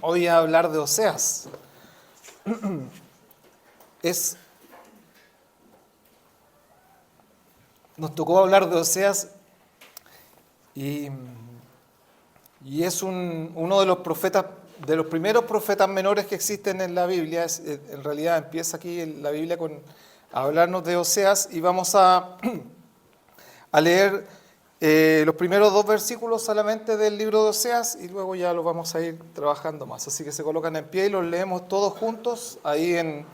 Hoy a hablar de Oseas. Es, Nos tocó hablar de Oseas y, y es uno de los profetas, de los primeros profetas menores que existen en la Biblia. En realidad empieza aquí en la Biblia a hablarnos de Oseas y vamos a leer los primeros 2 versículos solamente del libro de Oseas y luego ya los vamos a ir trabajando más. Así que se colocan en pie y los leemos todos juntos ahí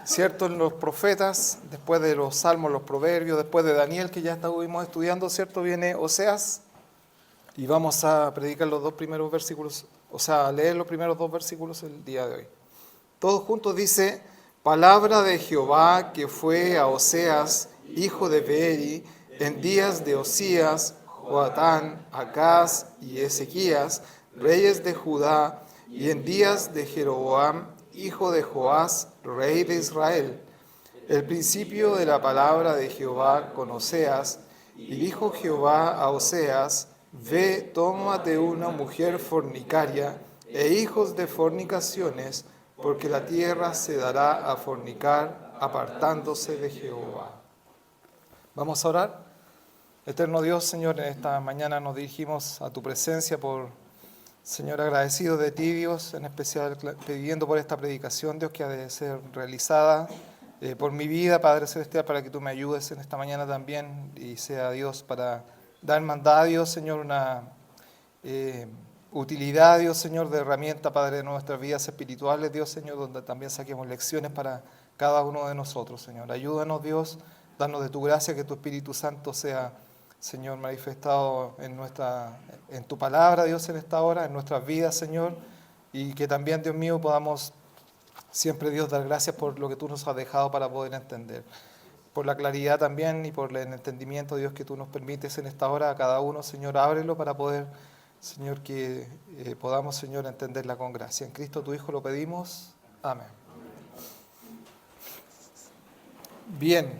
¿cierto? En los profetas, después de los salmos, los proverbios, después de Daniel que ya estuvimos estudiando, ¿cierto? Viene Oseas y vamos a predicar los 2 primeros versículos, o sea, a leer los primeros 2 versículos el día de hoy. Todos juntos dice: palabra de Jehová que fue a Oseas, hijo de Beeri, en días de Osías, Joatán, Acaz y Ezequías, reyes de Judá, y en días de Jeroboam, hijo de Joás, rey de Israel. El principio de la palabra de Jehová con Oseas, y dijo Jehová a Oseas: ve, tómate una mujer fornicaria e hijos de fornicaciones, porque la tierra se dará a fornicar, apartándose de Jehová. Vamos a orar. Eterno Dios, Señor, en esta mañana nos dirigimos a tu presencia Señor, agradecido de ti, Dios, en especial pidiendo por esta predicación, Dios, que ha de ser realizada por mi vida, Padre Celestial, para que tú me ayudes en esta mañana también y sea, Dios, para dar mandada, Dios, Señor, una utilidad, Dios, Señor, de herramienta, Padre, de nuestras vidas espirituales, Dios, Señor, donde también saquemos lecciones para cada uno de nosotros, Señor. Ayúdanos, Dios, danos de tu gracia, que tu Espíritu Santo sea, Señor, manifestado en tu palabra, Dios, en esta hora, en nuestras vidas, Señor, y que también, Dios mío, podamos siempre, Dios, dar gracias por lo que tú nos has dejado para poder entender. Por la claridad también y por el entendimiento, Dios, que tú nos permites en esta hora a cada uno, Señor, ábrelo para poder, Señor, que podamos, Señor, entenderla con gracia. En Cristo tu Hijo lo pedimos. Amén. Bien,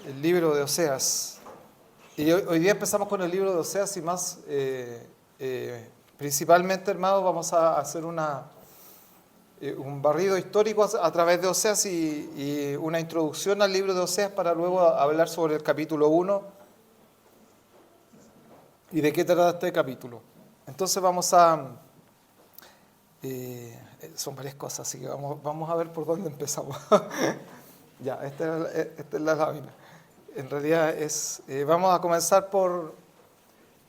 el libro de Oseas. Y hoy día empezamos con el libro de Oseas y más, principalmente, hermanos, vamos a hacer un barrido histórico a través de Oseas y una introducción al libro de Oseas para luego hablar sobre el capítulo 1 y de qué trata este capítulo. Entonces son varias cosas, así que vamos a ver por dónde empezamos. Ya, esta es la lámina. En realidad vamos a comenzar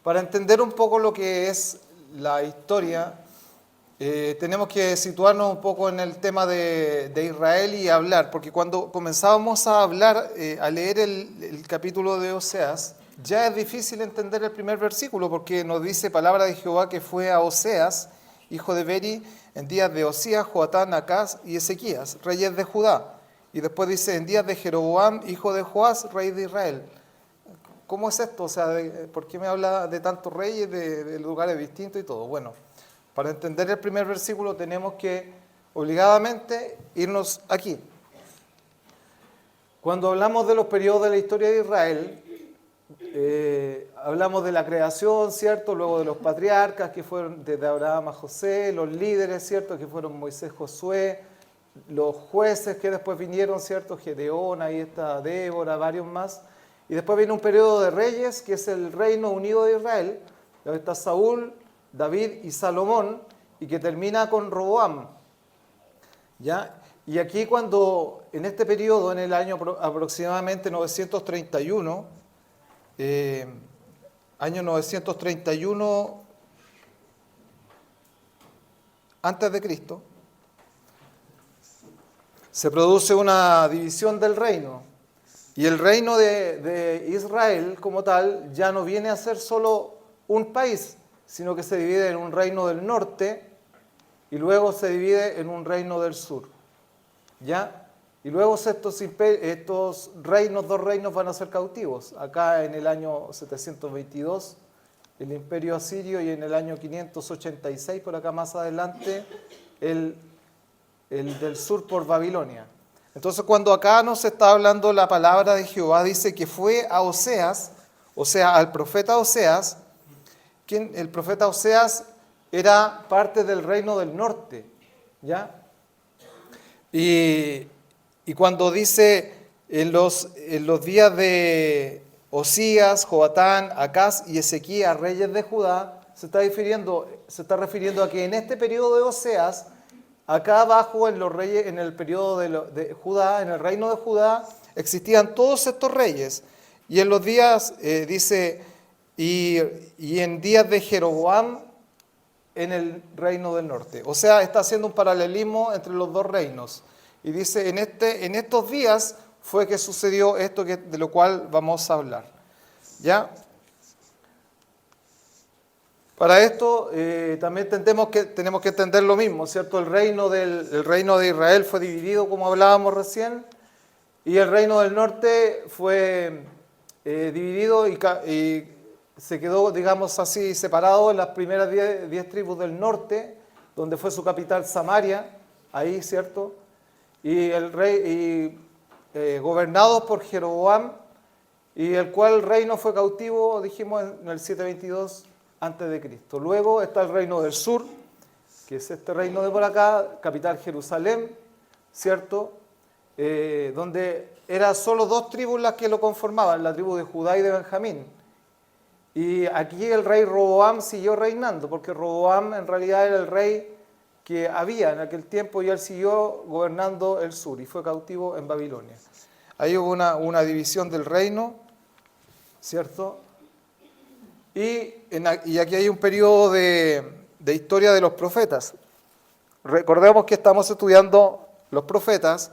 para entender un poco lo que es la historia. Tenemos que situarnos un poco en el tema de Israel y hablar, porque cuando comenzábamos a hablar, a leer el capítulo de Oseas, ya es difícil entender el primer versículo, porque nos dice palabra de Jehová que fue a Oseas, hijo de Beeri, en días de Osías, Joatán, Acaz y Ezequías, reyes de Judá. Y después dice, en días de Jeroboam, hijo de Joás, rey de Israel. ¿Cómo es esto? O sea, ¿por qué me habla de tantos reyes, de lugares distintos y todo? Bueno, para entender el primer versículo tenemos que obligadamente irnos aquí. Cuando hablamos de los periodos de la historia de Israel, hablamos de la creación, ¿cierto? Luego de los patriarcas que fueron desde Abraham a José, los líderes, ¿cierto? Que fueron Moisés, Josué, los jueces que después vinieron, ¿cierto? Gedeón, ahí está Débora, varios más. Y después viene un periodo de reyes, que es el reino unido de Israel. Ahí está Saúl, David y Salomón, y que termina con Roboam. ¿Ya? Y aquí en este periodo, en el año aproximadamente 931, año 931, antes de Cristo, se produce una división del reino. Y el reino de Israel como tal ya no viene a ser solo un país, sino que se divide en un reino del norte y luego se divide en un reino del sur. ¿Ya? Y luego estos reinos, dos reinos van a ser cautivos. Acá en el año 722 el imperio asirio y en el año 586, por acá más adelante, el del sur por Babilonia. Entonces cuando acá nos está hablando la palabra de Jehová, dice que fue a Oseas, o sea, al profeta Oseas, quien el profeta Oseas era parte del reino del norte, ¿ya? Y cuando dice en los días de Osías, Joatán, Acaz y Ezequías, reyes de Judá, se está refiriendo a que en este periodo de Oseas, acá abajo en los reyes, en el periodo de Judá, en el reino de Judá, existían todos estos reyes. Y en los días, dice, y en días de Jeroboam en el reino del norte. O sea, está haciendo un paralelismo entre los dos reinos. Y dice, en estos días fue que sucedió esto de lo cual vamos a hablar. ¿Ya? Para esto también tenemos que entender lo mismo, ¿cierto? El reino de Israel fue dividido, como hablábamos recién, y el reino del norte fue dividido y se quedó, digamos así, separado en las primeras 10 tribus del norte, donde fue su capital Samaria, ahí, ¿cierto? Y gobernados por Jeroboam, y el cual reino fue cautivo, dijimos, en el 722 antes de Cristo. Luego está el reino del sur, que es este reino de por acá, capital Jerusalén, ¿cierto? Donde eran solo 2 tribus las que lo conformaban, la tribu de Judá y de Benjamín. Y aquí el rey Roboam siguió reinando, porque Roboam en realidad era el rey que había en aquel tiempo y él siguió gobernando el sur y fue cautivo en Babilonia. Ahí hubo una división del reino, ¿cierto? Y aquí hay un periodo de historia de los profetas. Recordemos que estamos estudiando los profetas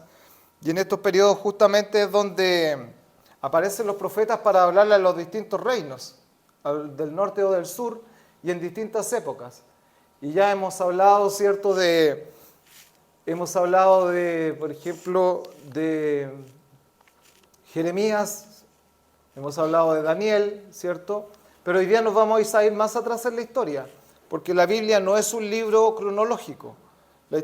y en estos periodos justamente es donde aparecen los profetas para hablarle a los distintos reinos, del norte o del sur, y en distintas épocas. Y ya hemos hablado, ¿cierto?, por ejemplo, de Jeremías, hemos hablado de Daniel, ¿cierto? Pero hoy día nos vamos a ir más atrás en la historia, porque la Biblia no es un libro cronológico. La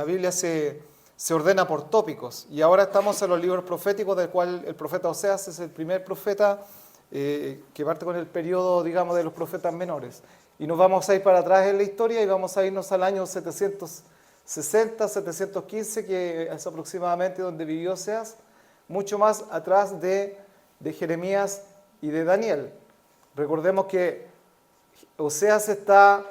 Biblia se ordena por tópicos, y ahora estamos en los libros proféticos, del cual el profeta Oseas es el primer profeta que parte con el periodo, digamos, de los profetas menores. Y nos vamos a ir para atrás en la historia y vamos a irnos al año 760, 715, que es aproximadamente donde vivió Oseas, mucho más atrás de Jeremías y de Daniel. Recordemos que Oseas está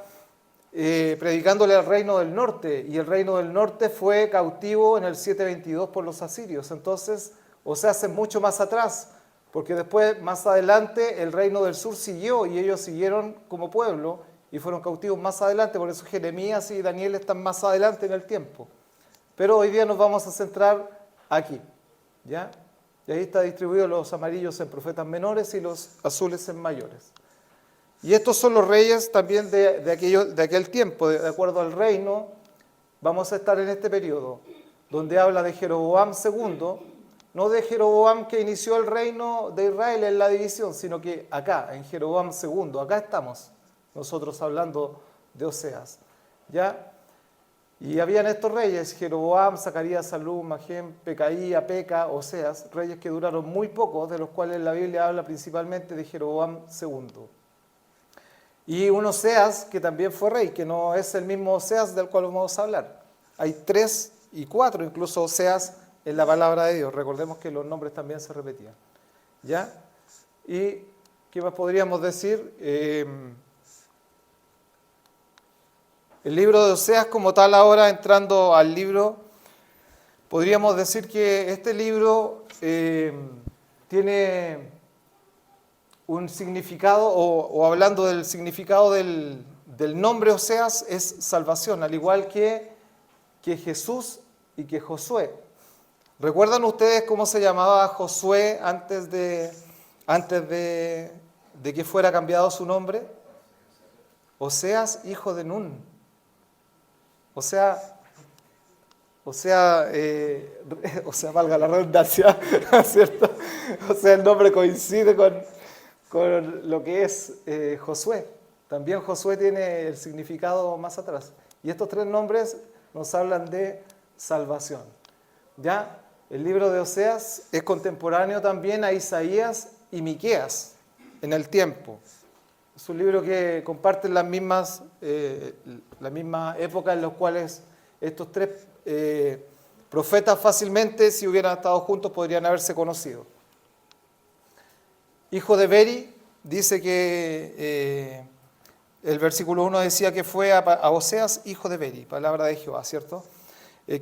predicándole al reino del norte, y el reino del norte fue cautivo en el 722 por los asirios. Entonces, Oseas es mucho más atrás, porque después, más adelante, el reino del sur siguió y ellos siguieron como pueblo y fueron cautivos más adelante. Por eso Jeremías y Daniel están más adelante en el tiempo. Pero hoy día nos vamos a centrar aquí, ¿ya? Y ahí está distribuido los amarillos en profetas menores y los azules en mayores. Y estos son los reyes también de aquel tiempo, de acuerdo al reino. Vamos a estar en este periodo, donde habla de Jeroboam II, no de Jeroboam que inició el reino de Israel en la división, sino que acá, en Jeroboam II, acá estamos nosotros hablando de Oseas, ¿ya? Y habían estos reyes, Jeroboam, Zacarías, Salum, Magem, Pecaía, Peca, Oseas, reyes que duraron muy poco, de los cuales la Biblia habla principalmente de Jeroboam II. Y un Oseas que también fue rey, que no es el mismo Oseas del cual vamos a hablar. Hay 3 y 4, incluso Oseas en la palabra de Dios. Recordemos que los nombres también se repetían. ¿Ya? ¿Y qué más podríamos decir? El libro de Oseas como tal, ahora entrando al libro, podríamos decir que este libro tiene un significado, o hablando del significado del del nombre Oseas es salvación, al igual que Jesús y que Josué. ¿Recuerdan ustedes cómo se llamaba Josué antes de que fuera cambiado su nombre? Oseas, hijo de Nun. O sea, valga la redundancia, ¿cierto? O sea, el nombre coincide con lo que es Josué. También Josué tiene el significado más atrás. Y estos tres nombres nos hablan de salvación. Ya, el libro de Oseas es contemporáneo también a Isaías y Miqueas en el tiempo. Es un libro que comparten la misma época en las cuales estos tres profetas fácilmente, si hubieran estado juntos, podrían haberse conocido. Hijo de Beri, dice que el versículo 1 decía que fue a Oseas, hijo de Beri, palabra de Jehová, ¿cierto?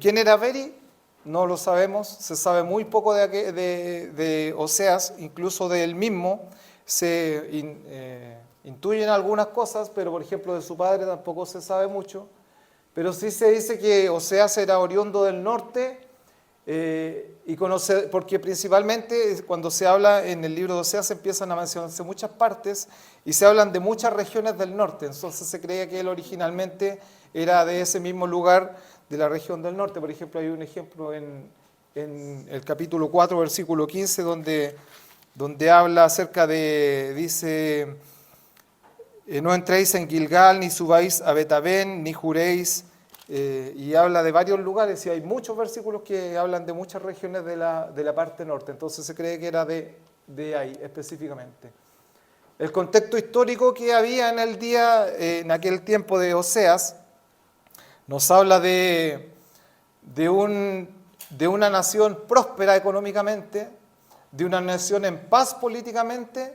¿Quién era Beri? No lo sabemos, se sabe muy poco de Oseas, incluso de él mismo, se intuyen algunas cosas, pero por ejemplo de su padre tampoco se sabe mucho. Pero sí se dice que Oseas era oriundo del norte, porque principalmente cuando se habla en el libro de Oseas empiezan a mencionarse muchas partes y se hablan de muchas regiones del norte. Entonces se creía que él originalmente era de ese mismo lugar, de la región del norte. Por ejemplo, hay un ejemplo en el capítulo 4, versículo 15, donde habla acerca dice... no entréis en Gilgal, ni subáis a Betabén, ni juréis, y habla de varios lugares, y hay muchos versículos que hablan de muchas regiones de la parte norte, entonces se cree que era de ahí específicamente. El contexto histórico que había en aquel tiempo de Oseas, nos habla de una nación próspera económicamente, de una nación en paz políticamente,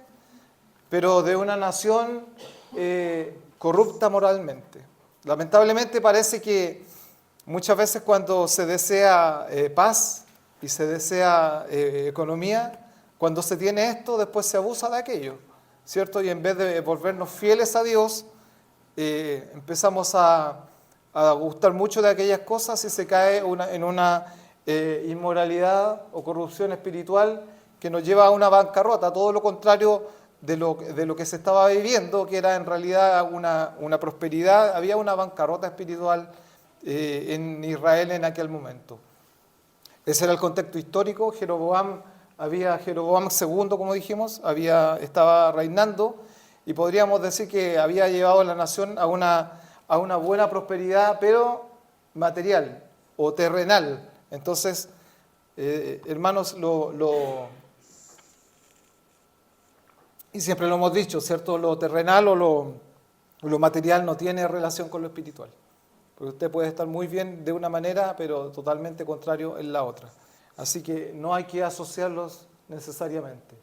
pero de una nación corrupta moralmente. Lamentablemente parece que muchas veces cuando se desea paz y se desea economía, cuando se tiene esto, después se abusa de aquello, ¿cierto? Y en vez de volvernos fieles a Dios, empezamos a gustar mucho de aquellas cosas y se cae en una inmoralidad o corrupción espiritual que nos lleva a una bancarrota, todo lo contrario de lo que se estaba viviendo, que era en realidad una prosperidad. Había una bancarrota espiritual en Israel en aquel momento. Ese era el contexto histórico. Jeroboam II, como dijimos, estaba reinando y podríamos decir que había llevado a la nación a una buena prosperidad, pero material o terrenal. Entonces, hermanos, y siempre lo hemos dicho, ¿cierto? Lo terrenal o lo material no tiene relación con lo espiritual. Porque usted puede estar muy bien de una manera, pero totalmente contrario en la otra. Así que no hay que asociarlos necesariamente.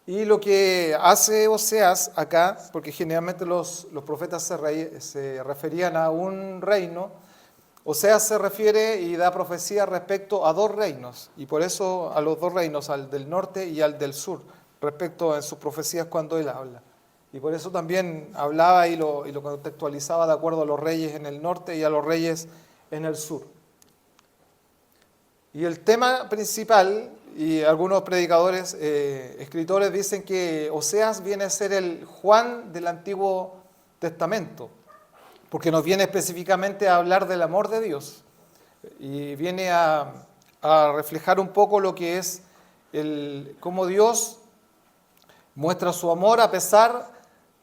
Y lo que hace Oseas acá, porque generalmente los profetas se referían a un reino, Oseas se refiere y da profecía respecto a dos reinos, y por eso a los dos reinos, al del norte y al del sur, respecto en sus profecías cuando él habla. Y por eso también hablaba y lo contextualizaba de acuerdo a los reyes en el norte y a los reyes en el sur. Y el tema principal, y algunos predicadores, escritores dicen que Oseas viene a ser el Juan del Antiguo Testamento, porque nos viene específicamente a hablar del amor de Dios y viene a reflejar un poco lo que es cómo Dios muestra su amor a pesar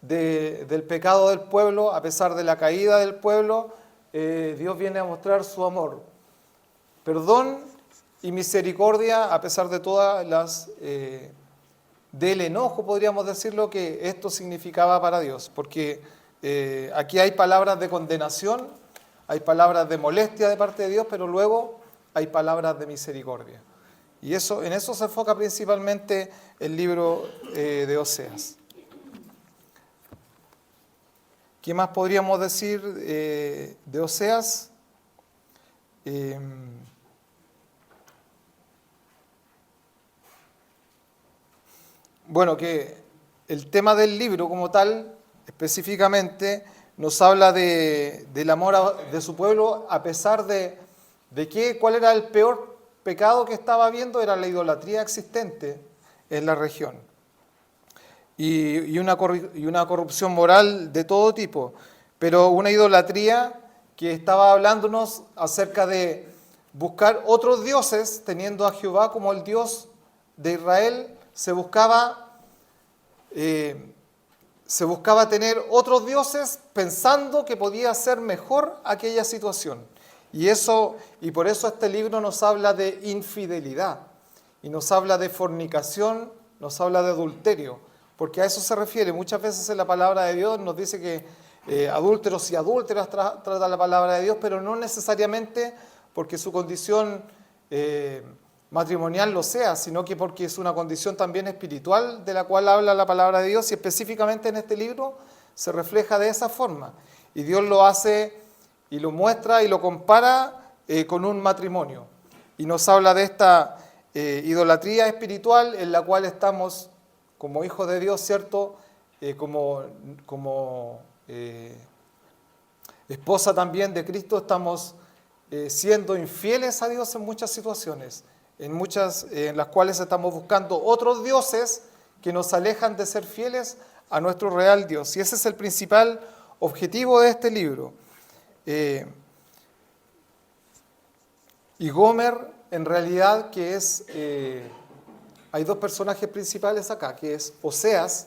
del pecado del pueblo, a pesar de la caída del pueblo. Dios viene a mostrar su amor, perdón y misericordia a pesar de todas del enojo, podríamos decirlo, que esto significaba para Dios, porque aquí hay palabras de condenación, hay palabras de molestia de parte de Dios, pero luego hay palabras de misericordia. Y en eso se enfoca principalmente el libro de Oseas. ¿Qué más podríamos decir de Oseas? Bueno, que el tema del libro como tal, específicamente, nos habla del amor de su pueblo, a pesar de que cuál era el peor pecado que estaba habiendo, era la idolatría existente en la región. Y una corrupción moral de todo tipo, pero una idolatría que estaba hablándonos acerca de buscar otros dioses, teniendo a Jehová como el Dios de Israel, se buscaba tener otros dioses pensando que podía ser mejor aquella situación. Y por eso este libro nos habla de infidelidad, y nos habla de fornicación, nos habla de adulterio, porque a eso se refiere. Muchas veces en la palabra de Dios nos dice que adúlteros y adúlteras trata la palabra de Dios, pero no necesariamente porque su condición matrimonial lo sea, sino que porque es una condición también espiritual de la cual habla la palabra de Dios, y específicamente en este libro se refleja de esa forma. Y Dios lo hace y lo muestra y lo compara con un matrimonio. Y nos habla de esta idolatría espiritual en la cual estamos como hijos de Dios, ¿cierto? Como esposa también de Cristo, estamos siendo infieles a Dios en muchas situaciones, en las cuales estamos buscando otros dioses que nos alejan de ser fieles a nuestro real Dios. Y ese es el principal objetivo de este libro. Y Gomer, en realidad, que es... hay dos personajes principales acá, que es Oseas,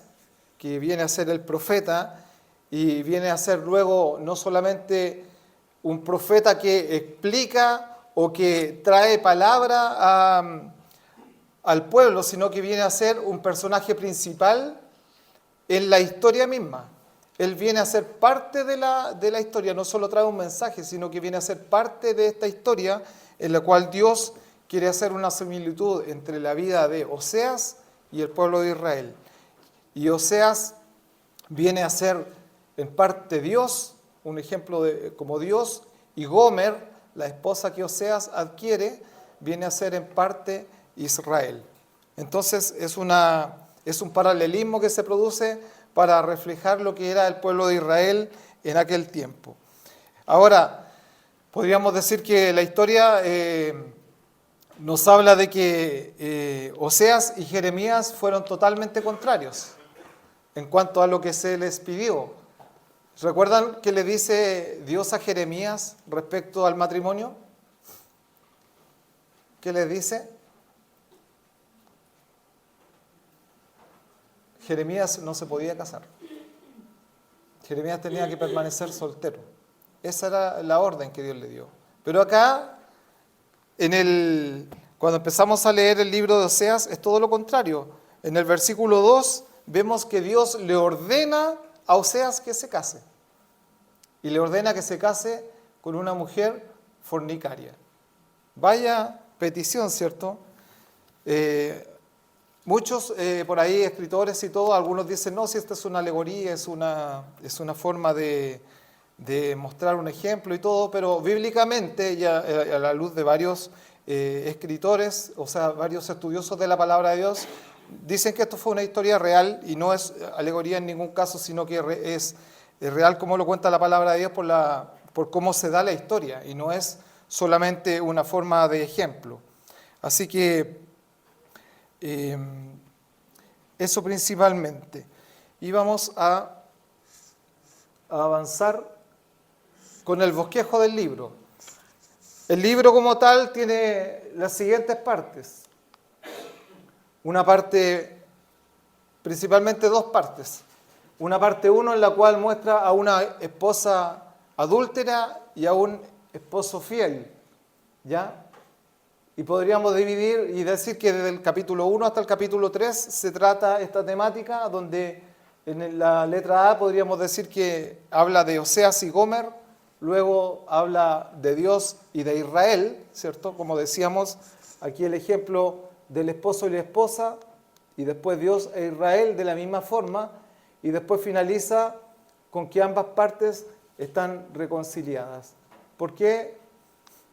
que viene a ser el profeta, y viene a ser luego no solamente un profeta que explica o que trae palabra al pueblo, sino que viene a ser un personaje principal en la historia misma. Él viene a ser parte de la historia, no solo trae un mensaje, sino que viene a ser parte de esta historia en la cual Dios quiere hacer una similitud entre la vida de Oseas y el pueblo de Israel. Y Oseas viene a ser en parte Dios, un ejemplo como Dios, y Gomer, la esposa que Oseas adquiere, viene a ser en parte Israel. Entonces es un paralelismo que se produce para reflejar lo que era el pueblo de Israel en aquel tiempo. Ahora, podríamos decir que la historia nos habla de que Oseas y Jeremías fueron totalmente contrarios en cuanto a lo que se les pidió. ¿Recuerdan qué le dice Dios a Jeremías respecto al matrimonio? ¿Qué le dice? Jeremías no se podía casar. Jeremías tenía que permanecer soltero. Esa era la orden que Dios le dio. Pero acá, cuando empezamos a leer el libro de Oseas, es todo lo contrario. En el versículo 2 vemos que Dios le ordena a Oseas que se case. Y le ordena que se case con una mujer fornicaria. Vaya petición, ¿cierto? Muchos por ahí, escritores y todo, algunos dicen, no, si esta es una alegoría, es una forma de mostrar un ejemplo y todo, pero bíblicamente, ya a la luz de varios escritores, o sea, varios estudiosos de la palabra de Dios, dicen que esto fue una historia real y no es alegoría en ningún caso, sino que es real como lo cuenta la palabra de Dios por cómo se da la historia, y no es solamente una forma de ejemplo. Así que eso principalmente. Y vamos a avanzar con el bosquejo del libro. El libro como tal tiene las siguientes partes. Una parte, principalmente dos partes. Una parte 1 en la cual muestra a una esposa adúltera y a un esposo fiel, ¿ya? Y podríamos dividir y decir que desde el capítulo 1 hasta el capítulo 3 se trata esta temática, donde en la letra A podríamos decir que habla de Oseas y Gomer, luego habla de Dios y de Israel, ¿cierto? Como decíamos, aquí el ejemplo del esposo y la esposa, y después Dios e Israel de la misma forma, y después finaliza con que ambas partes están reconciliadas. ¿Por qué?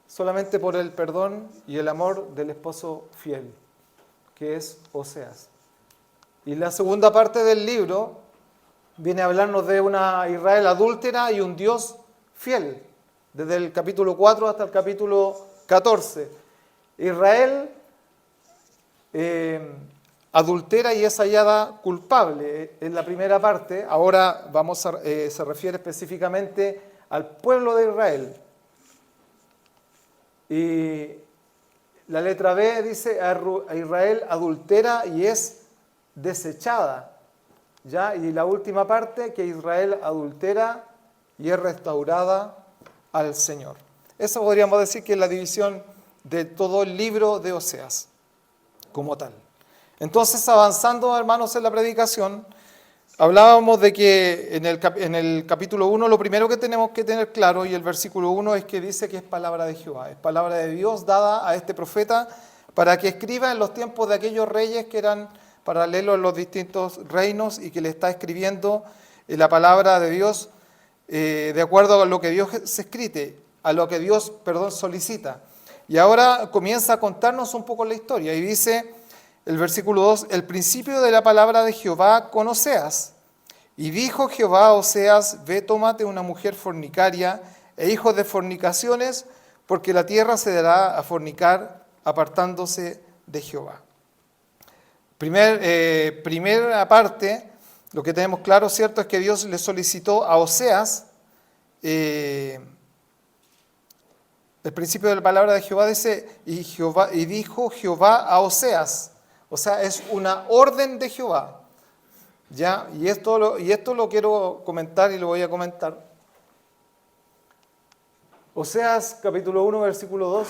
Solamente por el perdón y el amor del esposo fiel, que es Oseas. Y la segunda parte del libro viene a hablarnos de una Israel adúltera y un Dios fiel, desde el capítulo 4 hasta el capítulo 14. Israel adultera y es hallada culpable en la primera parte. Ahora se refiere específicamente al pueblo de Israel. Y la letra B dice, a Israel adultera y es desechada. ¿Ya? Y la última parte, que Israel adultera y es restaurada al Señor. Eso podríamos decir que es la división de todo el libro de Oseas, como tal. Entonces, avanzando, hermanos, en la predicación, hablábamos de que en el capítulo 1 lo primero que tenemos que tener claro, y el versículo 1 es que dice que es palabra de Jehová, es palabra de Dios dada a este profeta para que escriba en los tiempos de aquellos reyes que eran paralelos en los distintos reinos y que le está escribiendo la palabra de Dios de acuerdo a lo que Dios se escribe, a lo que Dios, solicita. Y ahora comienza a contarnos un poco la historia y dice el versículo 2, el principio de la palabra de Jehová con Oseas. Y dijo Jehová a Oseas, ve, tómate una mujer fornicaria e hijos de fornicaciones, porque la tierra se dará a fornicar apartándose de Jehová. Primera parte, lo que tenemos claro, ¿cierto?, es que Dios le solicitó a Oseas, el principio de la palabra de Jehová dice, y dijo Jehová a Oseas, o sea, es una orden de Jehová, ¿ya? Y esto lo quiero comentar y lo voy a comentar. Oseas capítulo 1, versículo 2,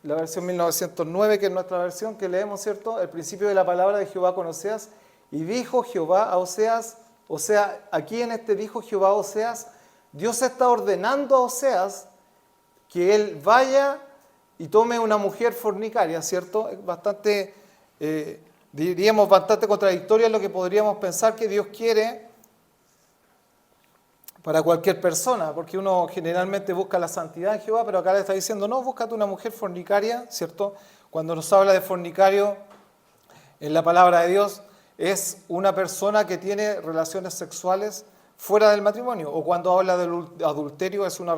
la versión 1909, que es nuestra versión, que leemos, ¿cierto? El principio de la palabra de Jehová con Oseas, y dijo Jehová a Oseas, o sea, aquí en este dijo Jehová a Oseas, Dios está ordenando a Oseas que él vaya y tome una mujer fornicaria, ¿cierto? Es bastante, diríamos, bastante contradictorio en lo que podríamos pensar que Dios quiere para cualquier persona, porque uno generalmente busca la santidad en Jehová, pero acá le está diciendo, no, búscate una mujer fornicaria, ¿cierto? Cuando nos habla de fornicario en la palabra de Dios, es una persona que tiene relaciones sexuales fuera del matrimonio, o cuando habla del adulterio es una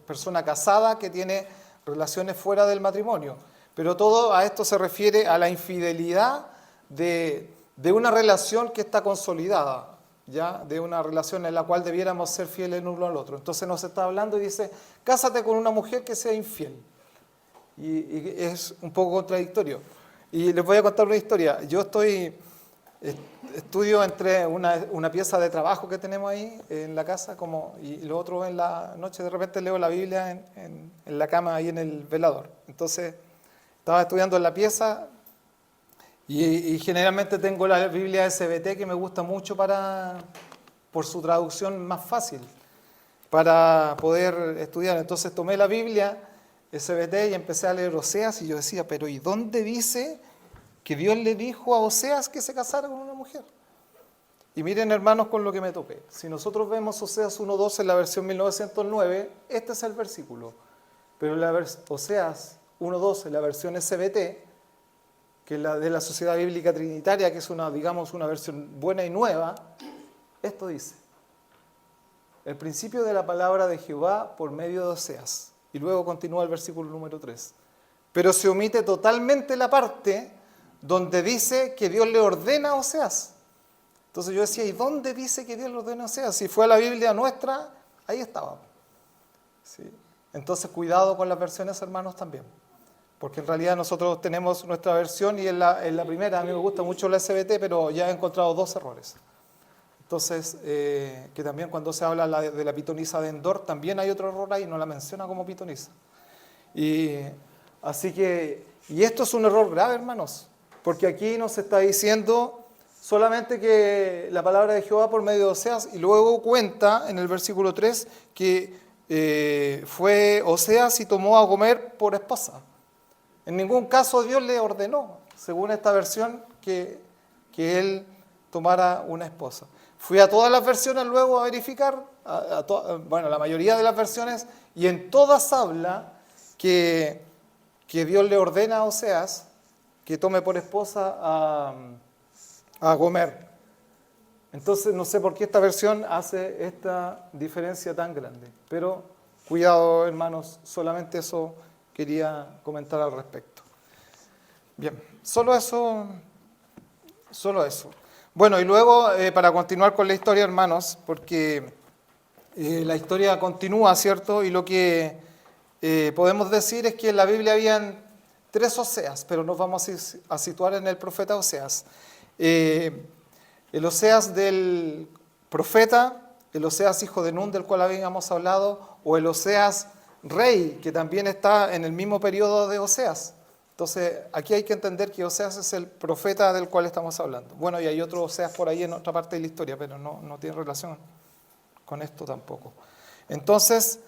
persona casada que tiene relaciones fuera del matrimonio. Pero todo a esto se refiere a la infidelidad de una relación que está consolidada, ¿ya? De una relación en la cual debiéramos ser fieles el uno al otro. Entonces nos está hablando y dice, cásate con una mujer que sea infiel. Y es un poco contradictorio. Y les voy a contar una historia. Yo estudio entre una pieza de trabajo que tenemos ahí en la casa, y lo otro en la noche de repente leo la Biblia en la cama, ahí en el velador. Entonces estaba estudiando en la pieza y generalmente tengo la Biblia SBT, que me gusta mucho por su traducción más fácil para poder estudiar. Entonces tomé la Biblia SBT y empecé a leer Oseas y yo decía, pero ¿y dónde dice que Dios le dijo a Oseas que se casara con una mujer? Y miren, hermanos, con lo que me topé. Si nosotros vemos Oseas 1.2 en la versión 1909, este es el versículo. Pero Oseas 1.2 en la versión SBT, que es la de la Sociedad Bíblica Trinitaria, que es una versión buena y nueva, esto dice, el principio de la palabra de Jehová por medio de Oseas. Y luego continúa el versículo número 3. Pero se omite totalmente la parte donde dice que Dios le ordena a Oseas. Entonces yo decía, ¿y dónde dice que Dios le ordena a Oseas? Si fue a la Biblia nuestra, ahí estaba. ¿Sí? Entonces cuidado con las versiones, hermanos, también. Porque en realidad nosotros tenemos nuestra versión y en la primera, a mí me gusta mucho la SBT, pero ya he encontrado 2 errores. Entonces, que también cuando se habla de la pitonisa de Endor, también hay otro error ahí, no la menciona como pitonisa. Y esto es un error grave, hermanos, porque aquí nos está diciendo solamente que la palabra de Jehová por medio de Oseas, y luego cuenta en el versículo 3 que fue Oseas y tomó a Gomer por esposa. En ningún caso Dios le ordenó, según esta versión, que él tomara una esposa. Fui a todas las versiones luego a verificar, la mayoría de las versiones, y en todas habla que Dios le ordena a Oseas que tome por esposa a Gomer. Entonces no sé por qué esta versión hace esta diferencia tan grande. Pero cuidado, hermanos, solamente eso quería comentar al respecto. Bien, solo eso. Solo eso. Bueno, y luego, para continuar con la historia, hermanos, porque la historia continúa, ¿cierto? Y lo que podemos decir es que en la Biblia habían 3 Oseas, pero nos vamos a situar en el profeta Oseas. El Oseas del profeta, el Oseas hijo de Nun, del cual habíamos hablado, o el Oseas rey, que también está en el mismo periodo de Oseas. Entonces, aquí hay que entender que Oseas es el profeta del cual estamos hablando. Bueno, y hay otro Oseas por ahí en otra parte de la historia, pero no tiene relación con esto tampoco. Entonces,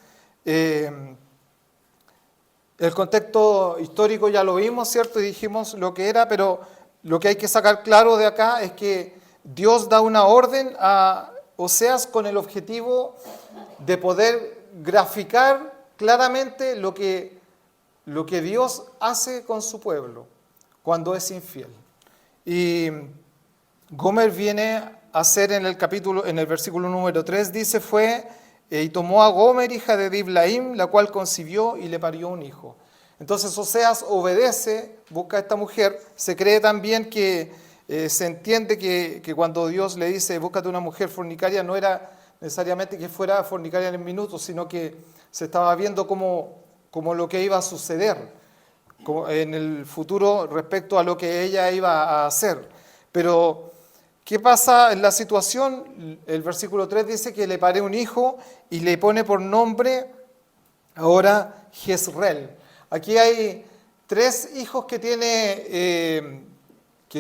el contexto histórico ya lo vimos, ¿cierto? Y dijimos lo que era, pero lo que hay que sacar claro de acá es que Dios da una orden a Oseas con el objetivo de poder graficar claramente lo que Dios hace con su pueblo cuando es infiel. Y Gomer viene a ser en el versículo número 3, dice, y tomó a Gomer, hija de Diblaim, la cual concibió y le parió un hijo. Entonces Oseas obedece, busca a esta mujer, se cree también que se entiende que cuando Dios le dice, búscate una mujer fornicaria, no era necesariamente que fuera fornicaria en el minuto, sino que se estaba viendo como lo que iba a suceder en el futuro respecto a lo que ella iba a hacer. Pero, ¿qué pasa en la situación? El versículo 3 dice que le pare un hijo y le pone por nombre ahora Jezreel. Aquí hay 3 hijos que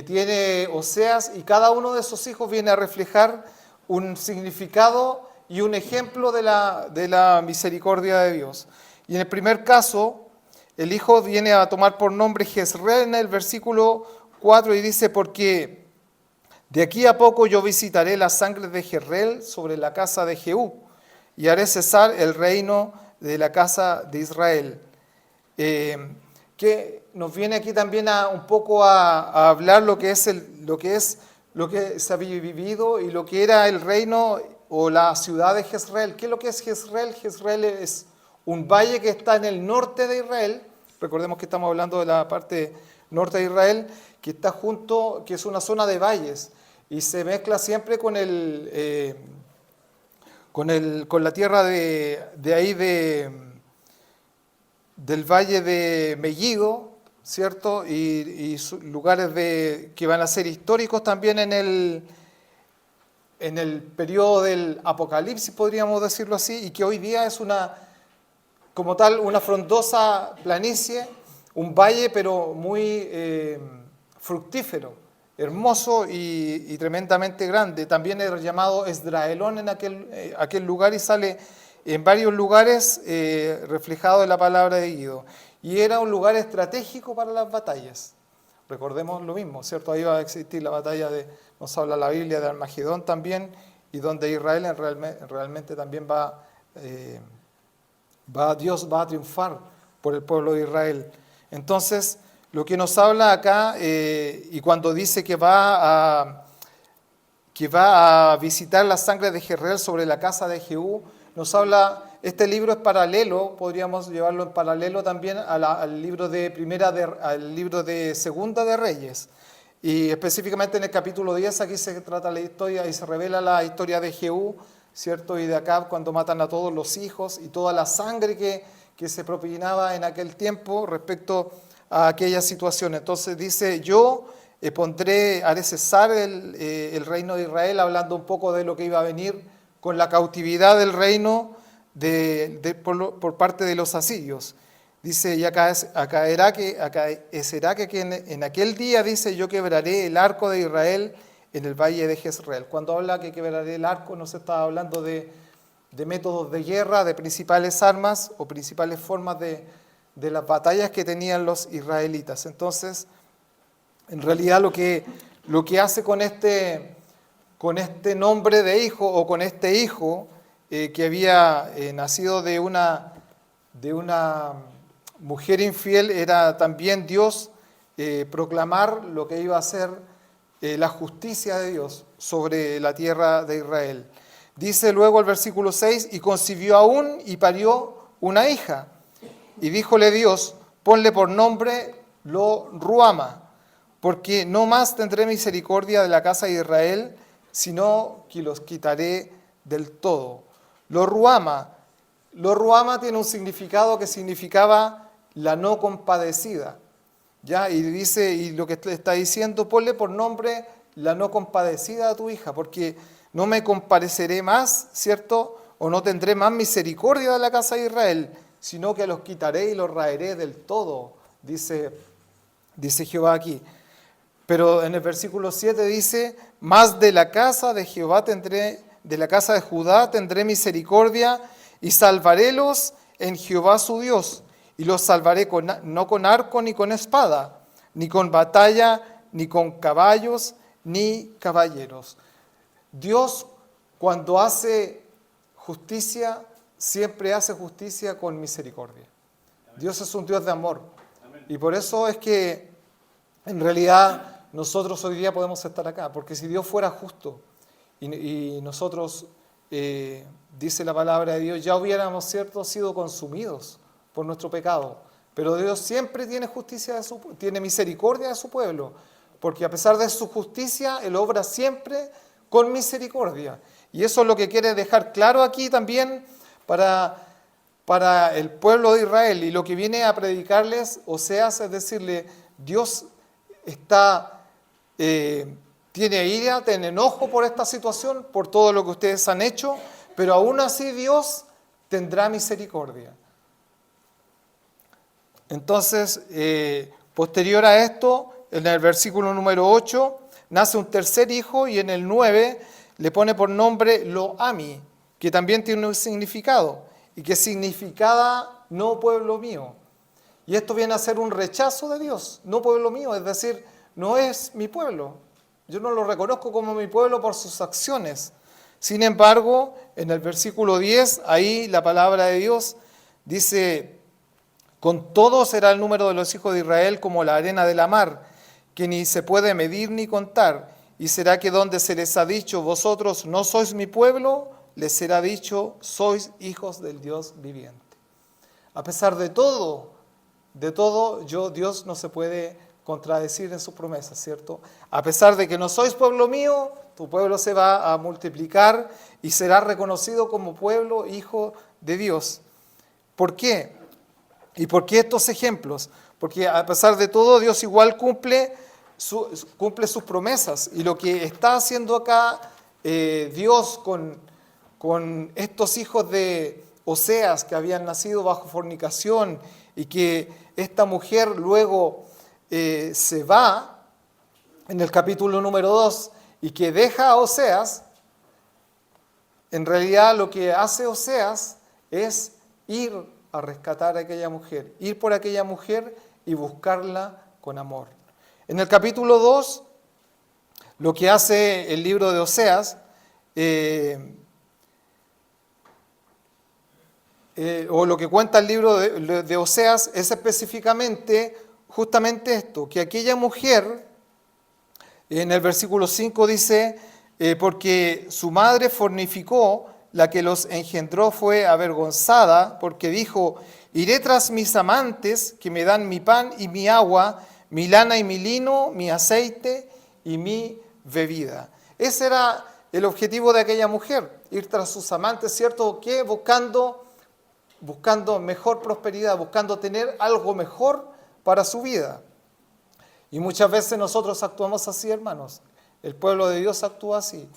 tiene Oseas, y cada uno de esos hijos viene a reflejar un significado y un ejemplo de la misericordia de Dios. Y en el primer caso, el hijo viene a tomar por nombre Jezreel en el versículo 4 y dice, porque de aquí a poco yo visitaré la sangre de Jezreel sobre la casa de Jehú y haré cesar el reino de la casa de Israel. Que nos viene aquí también un poco a hablar lo que se había vivido y lo que era el reino o la ciudad de Jezreel. ¿Qué es lo que es Jezreel? Jezreel es un valle que está en el norte de Israel. Recordemos que estamos hablando de la parte norte de Israel, que está que es una zona de valles y se mezcla siempre con la tierra de ahí del valle de Megiddo, ¿cierto? Y lugares que van a ser históricos también en el periodo del Apocalipsis, podríamos decirlo así, y que hoy día es como tal, una frondosa planicie, un valle, pero muy fructífero, hermoso y tremendamente grande. También era llamado Esdraelón en aquel lugar, y sale en varios lugares reflejado en la palabra de Guido. Y era un lugar estratégico para las batallas. Recordemos lo mismo, ¿cierto? Ahí va a existir la batalla nos habla la Biblia de Armagedón también, y donde Israel realmente también Dios va a triunfar por el pueblo de Israel. Entonces, lo que nos habla acá, y cuando dice que va a visitar la sangre de Jezreel sobre la casa de Jehú, nos habla, este libro es paralelo, podríamos llevarlo en paralelo también al libro de Segunda de Reyes. Y específicamente en el capítulo 10, aquí se trata la historia y se revela la historia de Jehú, ¿cierto? Y de Acab, cuando matan a todos los hijos y toda la sangre que se propinaba en aquel tiempo respecto a aquella situación. Entonces dice, yo haré cesar el reino de Israel, hablando un poco de lo que iba a venir con la cautividad del reino por parte de los asirios. Dice, y acaecerá que en aquel día, dice, yo quebraré el arco de Israel en el valle de Jezreel. Cuando habla que quebraré el arco, no se está hablando de métodos de guerra, de principales armas o principales formas de las batallas que tenían los israelitas. Entonces, en realidad lo que hace con este nombre de hijo, o con este hijo que había nacido de una mujer infiel, era también Dios proclamar lo que iba a ser la justicia de Dios sobre la tierra de Israel. Dice luego el versículo 6, y concibió aún y parió una hija. Y díjole Dios, ponle por nombre Lo-Ruama, porque no más tendré misericordia de la casa de Israel, sino que los quitaré del todo. Lo-Ruama tiene un significado que significaba la no compadecida. ¿Ya? Y dice, y lo que está diciendo, ponle por nombre la no compadecida a tu hija, porque no me compadeceré más, ¿cierto? O no tendré más misericordia de la casa de Israel, sino que los quitaré y los raeré del todo, dice Jehová aquí. Pero en el versículo 7 dice, más de la casa de Jehová tendré, de la casa de Judá tendré misericordia y salvarélos en Jehová su Dios. Y los salvaré no con arco ni con espada, ni con batalla, ni con caballos, ni caballeros. Dios, cuando hace justicia, siempre hace justicia con misericordia. Dios es un Dios de amor. Y por eso es que, en realidad, nosotros hoy día podemos estar acá. Porque si Dios fuera justo y nosotros, dice la palabra de Dios, ya hubiéramos, ¿cierto?, sido consumidos por nuestro pecado. Pero Dios siempre tiene justicia, tiene misericordia de su pueblo, porque a pesar de su justicia, Él obra siempre con misericordia. Y eso es lo que quiere dejar claro aquí también para el pueblo de Israel. Y lo que viene a predicarles Oseas es decirle, Dios tiene ira, tiene enojo por esta situación, por todo lo que ustedes han hecho, pero aún así Dios tendrá misericordia. Entonces, posterior a esto, en el versículo número 8, nace un tercer hijo y en el 9 le pone por nombre Lo-Ami, que también tiene un significado, y que significaba no pueblo mío. Y esto viene a ser un rechazo de Dios, no pueblo mío, es decir, no es mi pueblo. Yo no lo reconozco como mi pueblo por sus acciones. Sin embargo, en el versículo 10, ahí la palabra de Dios dice, con todo será el número de los hijos de Israel como la arena de la mar, que ni se puede medir ni contar. Y será que donde se les ha dicho, vosotros no sois mi pueblo, les será dicho, sois hijos del Dios viviente. A pesar de todo, Dios no se puede contradecir en sus promesas, ¿cierto? A pesar de que no sois pueblo mío, tu pueblo se va a multiplicar y será reconocido como pueblo, hijo de Dios. ¿Por qué? ¿Y por qué estos ejemplos? Porque a pesar de todo, Dios igual cumple sus promesas. Y lo que está haciendo acá Dios con estos hijos de Oseas que habían nacido bajo fornicación y que esta mujer luego se va en el capítulo número 2 y que deja a Oseas, en realidad lo que hace Oseas es ir a rescatar a aquella mujer, ir por aquella mujer y buscarla con amor. En el capítulo 2, lo que hace el libro de Oseas, o lo que cuenta el libro de Oseas, es específicamente justamente esto, que aquella mujer, en el versículo 5 dice, porque su madre fornificó, la que los engendró fue avergonzada, porque dijo, iré tras mis amantes que me dan mi pan y mi agua, mi lana y mi lino, mi aceite y mi bebida. Ese era el objetivo de aquella mujer, ir tras sus amantes, ¿cierto? Que buscando mejor prosperidad, buscando tener algo mejor para su vida. Y muchas veces nosotros actuamos así, hermanos. El pueblo de Dios actúa así.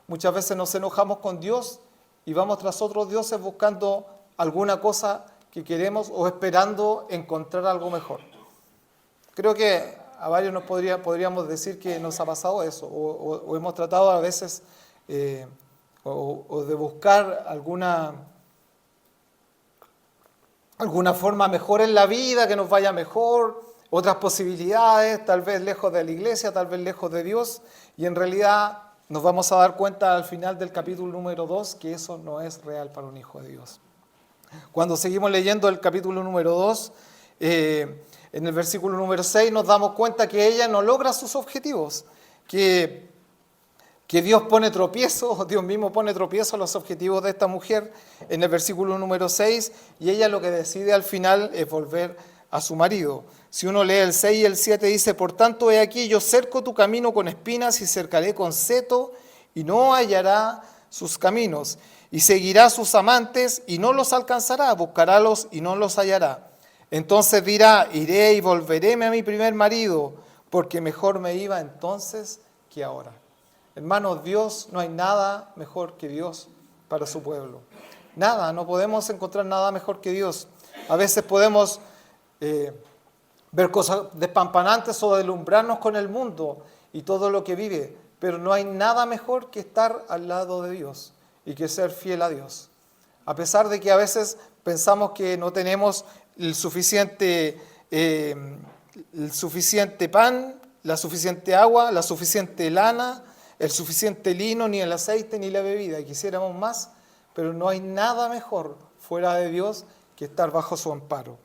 Muchas veces nos enojamos con Dios y vamos tras otros dioses buscando alguna cosa que queremos o esperando encontrar algo mejor. Creo que a varios podríamos decir que nos ha pasado eso, o hemos tratado a veces o de buscar alguna forma mejor en la vida, que nos vaya mejor, otras posibilidades, tal vez lejos de la iglesia, tal vez lejos de Dios, y en realidad nos vamos a dar cuenta al final del capítulo número 2 que eso no es real para un hijo de Dios. Cuando seguimos leyendo el capítulo número 2, en el versículo número 6 nos damos cuenta que ella no logra sus objetivos, que Dios pone tropiezo, Dios mismo pone tropiezo a los objetivos de esta mujer en el versículo número 6, y ella lo que decide al final es volver a su marido. Si uno lee el 6 y el 7 dice, por tanto, he aquí, yo cerco tu camino con espinas y cercaré con seto, y no hallará sus caminos, y seguirá sus amantes y no los alcanzará, buscarálos y no los hallará. Entonces dirá, iré y volveréme a mi primer marido, porque mejor me iba entonces que ahora. Hermanos, Dios, no hay nada mejor que Dios para su pueblo. Nada, no podemos encontrar nada mejor que Dios. A veces podemos ver cosas despampanantes o deslumbrarnos con el mundo y todo lo que vive, pero no hay nada mejor que estar al lado de Dios y que ser fiel a Dios. A pesar de que a veces pensamos que no tenemos el suficiente pan, la suficiente agua, la suficiente lana, el suficiente lino, ni el aceite, ni la bebida. Quisiéramos más, pero no hay nada mejor fuera de Dios que estar bajo su amparo.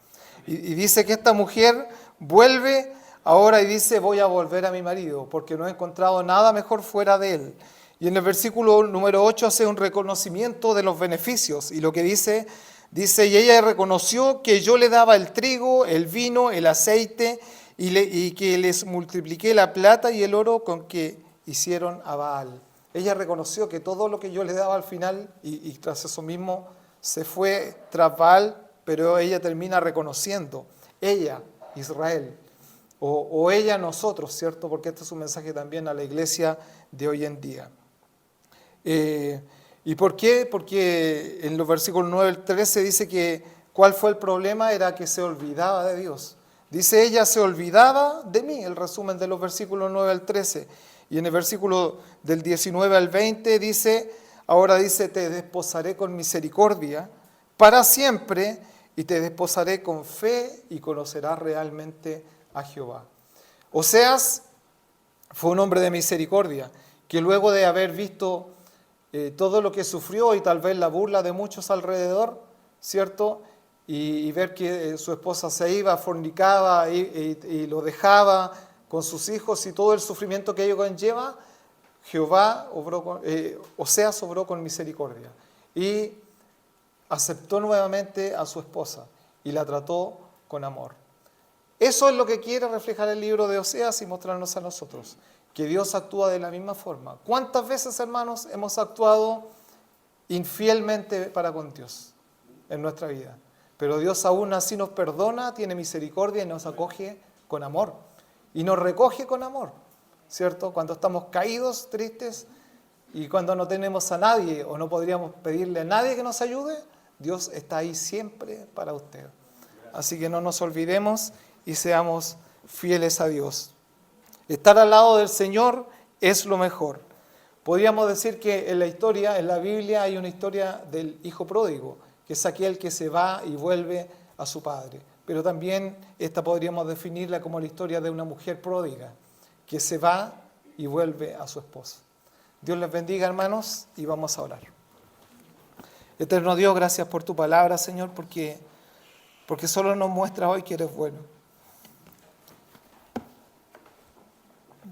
Y dice que esta mujer vuelve ahora y dice, voy a volver a mi marido, porque no he encontrado nada mejor fuera de él. Y en el versículo número 8 hace un reconocimiento de los beneficios. Y lo que dice, y ella reconoció que yo le daba el trigo, el vino, el aceite, y que les multipliqué la plata y el oro con que hicieron a Baal. Ella reconoció que todo lo que yo le daba al final, y tras eso mismo se fue tras Baal, pero ella termina reconociendo, ella, Israel, o ella, nosotros, ¿cierto? Porque este es un mensaje también a la iglesia de hoy en día. ¿Y por qué? Porque en los versículos 9 al 13 dice que ¿cuál fue el problema? Era que se olvidaba de Dios. Dice, ella se olvidaba de mí, el resumen de los versículos 9 al 13. Y en el versículo del 19 al 20 dice, ahora dice, te desposaré con misericordia para siempre y te desposaré con fe y conocerás realmente a Jehová. Oseas fue un hombre de misericordia que luego de haber visto todo lo que sufrió y tal vez la burla de muchos alrededor, ¿cierto? Y ver que su esposa se iba, fornicaba y lo dejaba con sus hijos y todo el sufrimiento que ello conlleva, Oseas obró con misericordia y aceptó nuevamente a su esposa y la trató con amor. Eso es lo que quiere reflejar el libro de Oseas y mostrarnos a nosotros, que Dios actúa de la misma forma. ¿Cuántas veces, hermanos, hemos actuado infielmente para con Dios en nuestra vida? Pero Dios aún así nos perdona, tiene misericordia y nos acoge con amor. Y nos recoge con amor, ¿cierto? Cuando estamos caídos, tristes, y cuando no tenemos a nadie o no podríamos pedirle a nadie que nos ayude, Dios está ahí siempre para usted. Así que no nos olvidemos y seamos fieles a Dios. Estar al lado del Señor es lo mejor. Podríamos decir que en la historia, en la Biblia, hay una historia del hijo pródigo, que es aquel que se va y vuelve a su padre. Pero también esta podríamos definirla como la historia de una mujer pródiga, que se va y vuelve a su esposo. Dios les bendiga, hermanos, y vamos a orar. Eterno Dios, gracias por tu palabra, Señor, porque solo nos muestra hoy que eres bueno.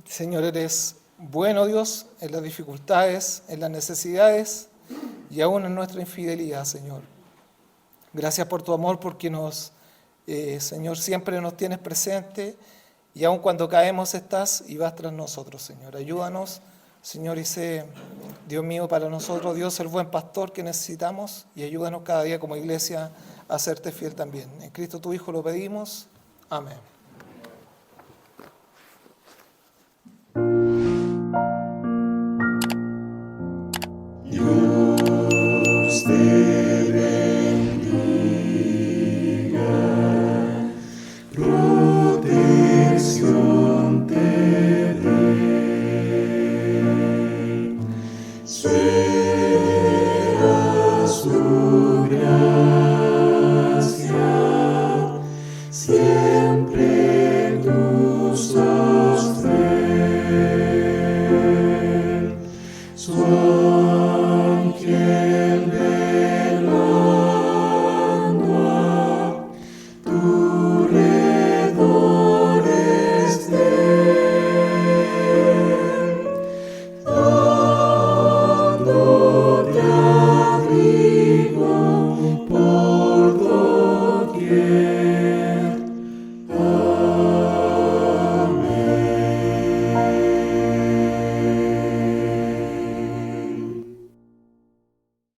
Señor, eres bueno, Dios, en las dificultades, en las necesidades y aún en nuestra infidelidad, Señor. Gracias por tu amor, porque Señor, siempre nos tienes presente y aun cuando caemos estás y vas tras nosotros, Señor. Ayúdanos, Señor, y sé, Dios mío, para nosotros, Dios, el buen pastor que necesitamos, y ayúdanos cada día como iglesia a serte fiel también. En Cristo tu Hijo lo pedimos. Amén. Dios te bendiga, protección te dé.